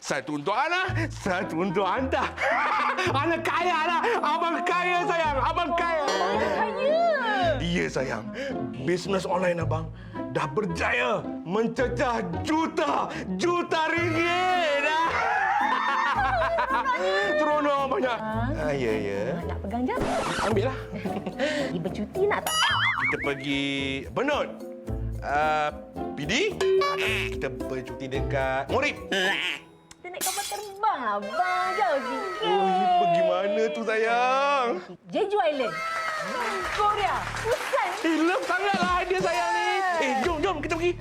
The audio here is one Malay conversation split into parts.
Satu untuk Ana, satu untuk anda. Ana kaya, Ana. Abang kaya, sayang. Abang kaya. Kaya. Iya, sayang. Bisnes online abang dah berjaya mencecah juta ringgit. Seronok banyak. Ya. Nak pegang jam? Ambillah. Pergi bercuti nak tak? Kita pergi Benut. PD. Kita bercuti dekat Morib. Kita naik kapal terbang lah, abang. Jauh sikit. Oh, pergi mana tu, sayang? Jeju Island. Korea. Busan. Love sangatlah dia, sayang ni. Jom, kita pergi.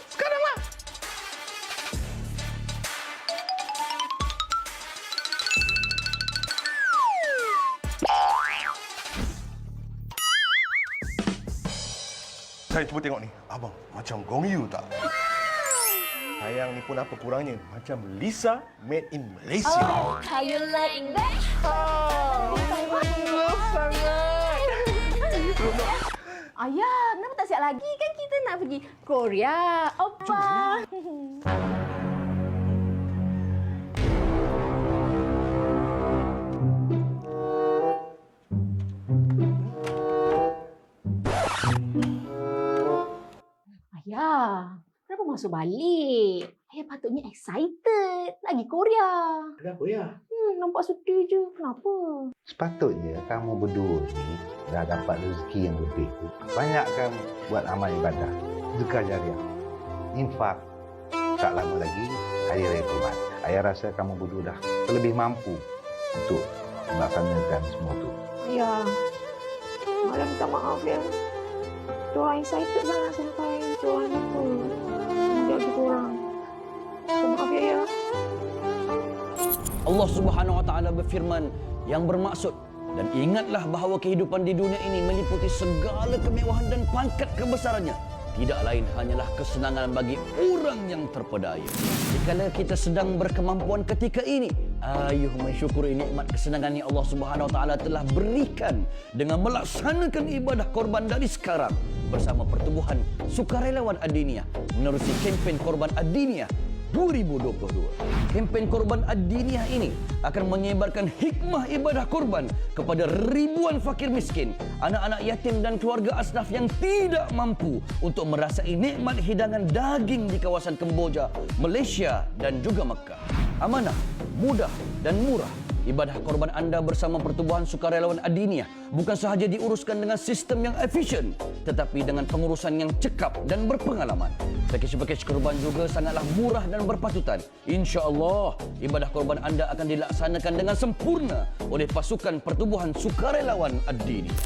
Sekarang lah. Saya cuba tengok ni. Abang, macam Gong Yu tak? Sayang ni pun apa kurangnya? Macam Lisa made in Malaysia. Oh, how you like that? Love sangat. Ayah, kenapa tak siap lagi? Kan kita nak pergi Korea. Opa. Ayah, kenapa masuk balik? Ayah patutnya excited. Lagi Korea. Kenapa ya? Nampak sedih je. Kenapa? Sepatutnya kamu berdua ni dah dapat rezeki yang lebih. Banyakkan buat amal ibadah, sedekah jariah, infak. Tak lama lagi Hari Raya Kurban. Ayah rasa kamu berdua dah terlebih mampu untuk melaksanakan semua tu. Ya. Malam minta maaf ya. Diorang excited sangat sampai diorang lupa. Menjauh kita orang. Maaf ya. Allah Subhanahu Wa Taala berfirman yang bermaksud, dan ingatlah bahawa kehidupan di dunia ini meliputi segala kemewahan dan pangkat kebesarannya. Tidak lain hanyalah kesenangan bagi orang yang terpedaya. Jikalau kita sedang berkemampuan ketika ini, ayuh mensyukuri nikmat kesenangan yang Allah Subhanahu Wa Taala telah berikan dengan melaksanakan ibadah korban dari sekarang bersama Pertubuhan Sukarelawan Ad-Diniyah menerusi kempen Korban Ad-Diniyah 2022. Kempen Korban Ad-Diniyah ini akan menyebarkan hikmah ibadah korban kepada ribuan fakir miskin, anak-anak yatim dan keluarga asnaf yang tidak mampu untuk merasai nikmat hidangan daging di kawasan Kemboja, Malaysia dan juga Mekah. Amanah, mudah dan murah. Ibadah korban anda bersama Pertubuhan Sukarelawan Ad-Diniyah bukan sahaja diuruskan dengan sistem yang efisien, tetapi dengan pengurusan yang cekap dan berpengalaman. Pakej-pakej korban juga sangatlah murah dan berpatutan. Insya-Allah, ibadah korban anda akan dilaksanakan dengan sempurna oleh pasukan Pertubuhan Sukarelawan Ad-Diniyah.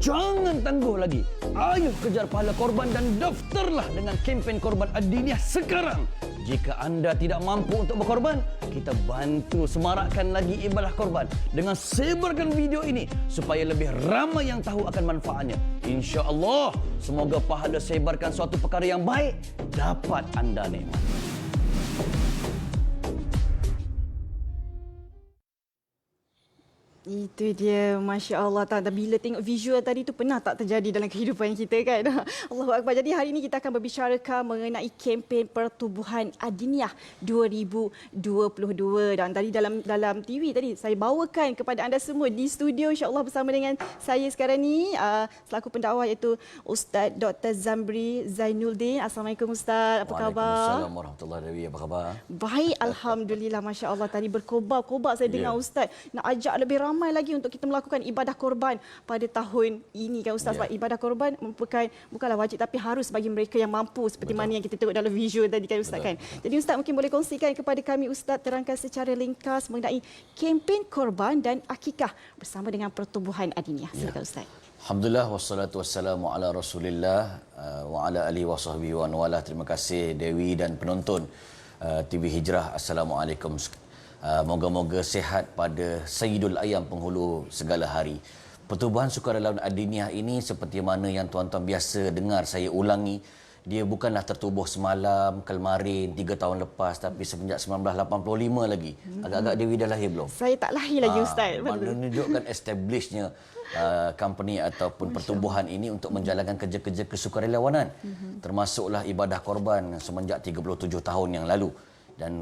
Jangan tangguh lagi. Ayuh kejar pahala korban dan daftarlah dengan kempen Korban Ad-Diniyah sekarang. Jika anda tidak mampu untuk berkorban, kita bantu semarakkan lagi ibadah korban dengan sebarkan video ini supaya lebih ramai yang tahu akan manfaatnya. Insya-Allah, semoga pahala sebarkan suatu perkara yang baik dapat anda nikmati. Itu dia, Masya Allah. Bila tengok visual tadi tu pernah tak terjadi dalam kehidupan kita kan? Allahu Akbar. Jadi hari ini kita akan berbicarakan mengenai kempen Pertubuhan Ad-Diniyah 2022. Dan tadi dalam TV tadi saya bawakan kepada anda semua di studio insya-Allah bersama dengan saya sekarang ni selaku pendakwah iaitu Ustaz Dr. Zamri Zainuddin. Assalamualaikum Ustaz. Apa khabar? Waalaikumsalam warahmatullahi wabarakatuh. Apa khabar? Baik, alhamdulillah, Masya Allah. Tadi berkobar-kobar saya dengar Ustaz nak ajak lebih ramai lagi untuk kita melakukan ibadah korban pada tahun ini kan Ustaz. Sebab ibadah korban bukanlah wajib tapi harus bagi mereka yang mampu seperti mana yang kita tengok dalam visual tadi kan Ustaz kan. Jadi Ustaz mungkin boleh kongsikan kepada kami Ustaz, terangkan secara ringkas mengenai kempen korban dan akikah bersama dengan Pertubuhan Ad-Diniyah. Silakan Ustaz. Alhamdulillah wassalatu wassalamu ala Rasulillah wa ala alihi wa sahbihi wa wala. Terima kasih Dewi dan penonton TV Hijrah. Assalamualaikum. Moga-moga sihat pada Sayyidul Ayam penghulu segala hari. Pertubuhan Sukarelawan Ad-Diniyah ini seperti mana yang tuan-tuan biasa dengar saya ulangi, dia bukanlah tertubuh semalam, kemarin, 3 tahun lepas, tapi semenjak 1985 lagi. Agak-agak Dewi dah lahir belum? Saya tak lahir lagi Ustaz. Menunjukkan establishnya company ataupun pertubuhan ini untuk menjalankan kerja-kerja kesukarelawanan. Termasuklah ibadah korban semenjak 37 tahun yang lalu. Dan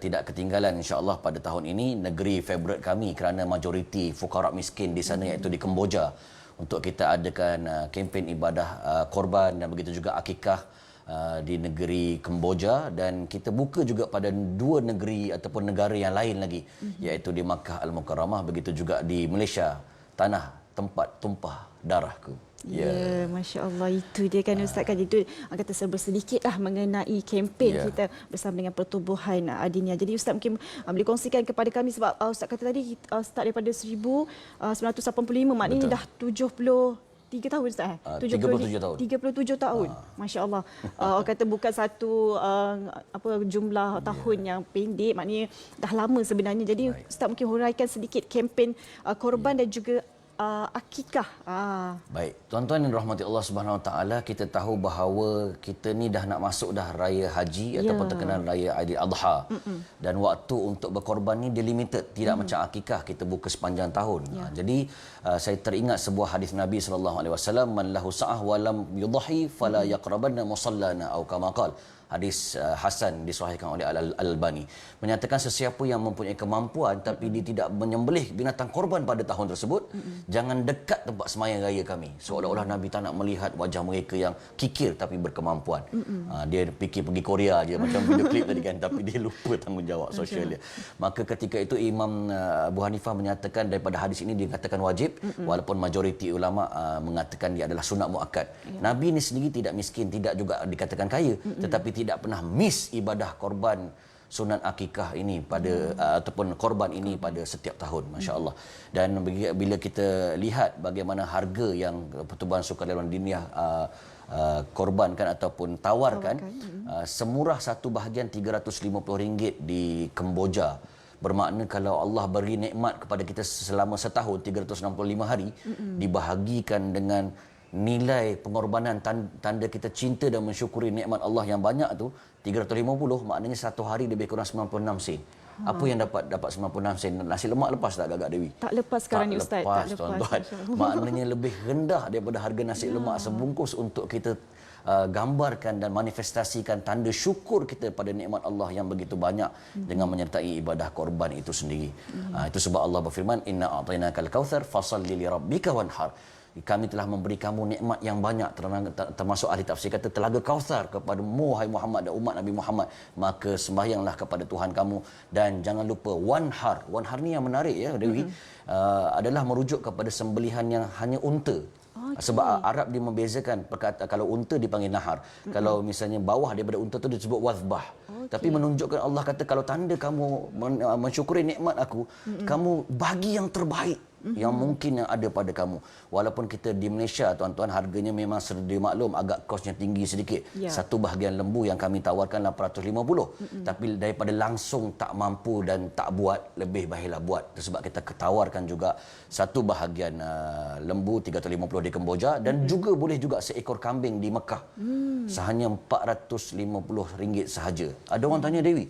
tidak ketinggalan insya-Allah pada tahun ini negeri favorit kami kerana majoriti fuqara miskin di sana iaitu di Kemboja, untuk kita adakan kempen ibadah korban dan begitu juga akikah di negeri Kemboja, dan kita buka juga pada 2 negeri ataupun negara yang lain lagi iaitu di Makkah Al-Mukarramah, begitu juga di Malaysia, tanah tempat tumpah darahku. Ya, Masya Allah, itu dia kan Ustaz kan, itu kata serba sedikitlah mengenai kempen kita bersama dengan Pertubuhan Adinia. Jadi Ustaz mungkin boleh kongsikan kepada kami, sebab Ustaz kata tadi start daripada 1985, maknanya dah 73 tahun Ustaz. 37 tahun. 37 tahun. Masya Allah. Orang kata bukan satu jumlah tahun yang pendek, maknanya dah lama sebenarnya. Jadi Ustaz mungkin huraikan sedikit kempen korban dan juga akikah. Baik, tuan-tuan yang dirahmati Allah Subhanahu Wa Taala, kita tahu bahawa kita ni dah nak masuk dah raya haji ataupun terkenal raya Aidil-Adha. Dan waktu untuk berkorban ni dia limited, tidak macam akikah kita buka sepanjang tahun. Jadi saya teringat sebuah hadis Nabi sallallahu alaihi wasallam, man lahu sa'ah wa lam yudhi fala yaqrabanna musallana atau kama qala. Hadis Hasan disahihkan oleh Al-Albani, menyatakan sesiapa yang mempunyai kemampuan tapi dia tidak menyembelih binatang korban pada tahun tersebut, jangan dekat tempat sembahyang raya kami. Seolah-olah Nabi tak nak melihat wajah mereka yang kikir tapi berkemampuan. Dia fikir pergi Korea je macam video klip tadi kan, tapi dia lupa tanggungjawab sosial dia. Maka ketika itu Imam Abu Hanifah menyatakan daripada hadis ini dia katakan wajib, walaupun majoriti ulama mengatakan dia adalah sunat muakkad. Nabi ni sendiri tidak miskin, tidak juga dikatakan kaya, tetapi tidak pernah miss ibadah korban sunat akikah ini pada ataupun korban ini pada setiap tahun, masya-Allah. Dan bila kita lihat bagaimana harga yang Pertubuhan Sukarelawan Diniyah korbankan ataupun tawarkan, semurah satu bahagian RM350 di Kemboja. Bermakna kalau Allah beri nikmat kepada kita selama setahun 365 hari, dibahagikan dengan nilai pengorbanan tanda kita cinta dan mensyukuri nikmat Allah yang banyak tu 350, maknanya satu hari lebih kurang 96 sen. Apa yang dapat 96 sen? Nasi lemak lepas tak Gagak Dewi? Tak lepas sekarang ni Ustaz. Tak lepas, tuan-tuan. Maknanya lebih rendah daripada harga nasi lemak sebungkus untuk kita gambarkan dan manifestasikan tanda syukur kita pada nikmat Allah yang begitu banyak dengan menyertai ibadah korban itu sendiri. Itu sebab Allah berfirman, inna a'tainakal kautsar fasalli li rabbika wanhar. Kami telah memberi kamu nikmat yang banyak, termasuk ahli tafsir kata telaga Kautsar kepadamu wahai Muhammad dan umat Nabi Muhammad, maka sembahyanglah kepada Tuhan kamu dan jangan lupa wanhar. Wanhar ni yang menarik ya Dewi, adalah merujuk kepada sembelihan yang hanya unta. Sebab Arab dia membezakan kalau unta dipanggil nahar, kalau misalnya bawah daripada unta tu disebut wazbah. Tapi menunjukkan Allah kata kalau tanda kamu mensyukuri nikmat aku, kamu bagi yang terbaik yang mungkin yang ada pada kamu. Walaupun kita di Malaysia tuan-tuan harganya memang sedia maklum agak kosnya tinggi sedikit. Satu bahagian lembu yang kami tawarkan 850. Tapi daripada langsung tak mampu dan tak buat, lebih baiklah buat. Sebab kita tawarkan juga satu bahagian lembu 350 di Kemboja dan juga boleh juga seekor kambing di Mekah. Sehanya RM450 sahaja. Ada orang tanya Dewi,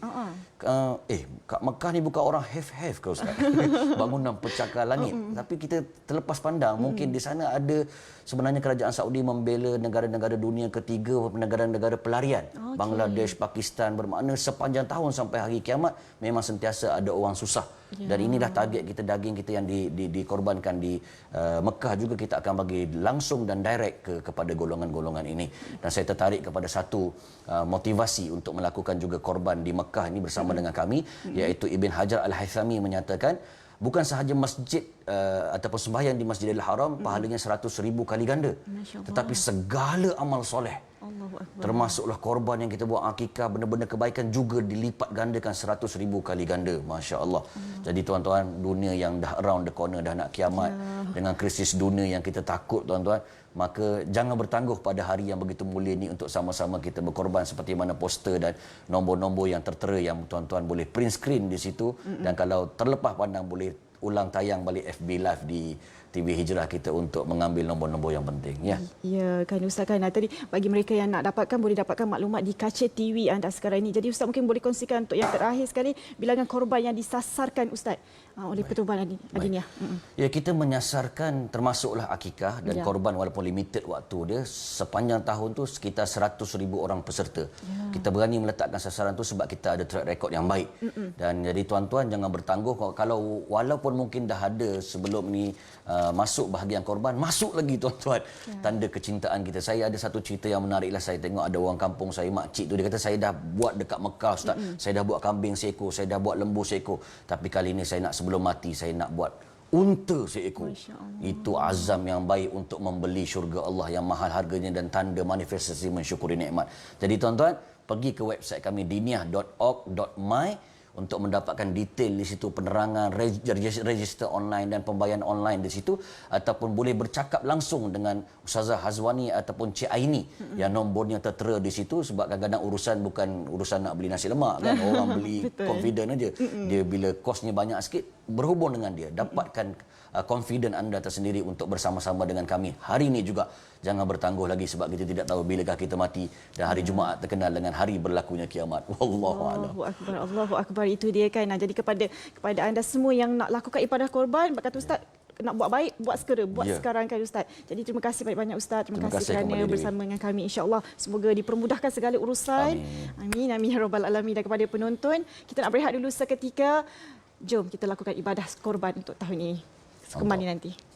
kat Mekah ni bukan orang have ke Ustaz? Bangunan pencakar langit. Tapi kita terlepas pandang, mungkin di sana ada sebenarnya kerajaan Saudi membela negara-negara dunia ketiga, negara-negara pelarian. Bangladesh, Pakistan, bermakna sepanjang tahun sampai hari kiamat memang sentiasa ada orang susah. Dan inilah target kita, daging kita yang dikorbankan di Mekah juga kita akan bagi langsung dan direct kepada golongan-golongan ini. Dan saya tertarik kepada satu motivasi untuk melakukan juga korban di Mekah ini bersama dengan kami, iaitu Ibn Hajar Al-Haythami menyatakan bukan sahaja masjid ataupun sembahyang di Masjidil Haram pahalanya 100,000 kali ganda, tetapi segala amal soleh, termasuklah korban yang kita buat akikah, benda-benda kebaikan juga dilipat gandakan 100,000 kali ganda. Masya Allah. Jadi tuan-tuan, dunia yang dah around the corner, dah nak kiamat, dengan krisis dunia yang kita takut tuan-tuan, maka jangan bertangguh pada hari yang begitu mulia ini untuk sama-sama kita berkorban, seperti mana poster dan nombor-nombor yang tertera yang tuan-tuan boleh print screen di situ. Dan kalau terlepas pandang boleh ulang tayang balik FB Live di TV Hijrah kita untuk mengambil nombor-nombor yang penting. Ya. Ya, kan Ustaz kan. Tadi bagi mereka yang nak dapatkan, boleh dapatkan maklumat di kaca TV anda sekarang ini. Jadi Ustaz mungkin boleh kongsikan untuk yang terakhir sekali bilangan korban yang disasarkan Ustaz oleh Pertubuhan Adiniah. Ya, kita menyasarkan termasuklah akikah dan korban walaupun limited waktu dia. Sepanjang tahun tu sekitar 100,000 orang peserta. Kita berani meletakkan sasaran tu sebab kita ada track record yang baik. Dan jadi tuan-tuan jangan bertangguh kalau walaupun mungkin dah ada sebelum ni masuk bahagian korban, masuk lagi tuan-tuan. Tanda kecintaan kita. Saya ada satu cerita yang menariklah, saya tengok ada orang kampung saya, makcik tu dia kata saya dah buat dekat Mekah Ustaz. Saya dah buat kambing seekor, saya dah buat lembu seekor. Tapi kali ini saya nak sebelum mati saya nak buat unta seekor. Itu azam yang baik untuk membeli syurga Allah yang mahal harganya dan tanda manifestasi mensyukuri nikmat. Jadi tuan-tuan, pergi ke website kami diniah.org.my untuk mendapatkan detail di situ, penerangan, register online dan pembayaran online di situ, ataupun boleh bercakap langsung dengan Ustazah Hazwani ataupun Cik Aini yang nombornya tertera di situ, sebab kadang-kadang urusan bukan urusan nak beli nasi lemak kan, orang beli confident aja. Dia bila kosnya banyak sikit, berhubung dengan dia, dapatkan confident anda tersendiri untuk bersama-sama dengan kami hari ini juga. Jangan bertangguh lagi sebab kita tidak tahu bilakah kita mati, dan hari Jumaat terkenal dengan hari berlakunya kiamat. Wallahu a'lam. Allahu akbar, Allahu akbar, itu dia kan. Jadi kepada anda semua yang nak lakukan ibadah korban, kata Ustaz, nak buat baik, buat segera, buat sekarang kan Ustaz. Jadi terima kasih banyak-banyak Ustaz. Terima kasih kerana bersama dengan kami. InsyaAllah semoga dipermudahkan segala urusan. Amin. Amin ya rabbal alamin. Dan kepada penonton, kita nak berehat dulu seketika. Jom kita lakukan ibadah korban untuk tahun ini. Kembali nanti.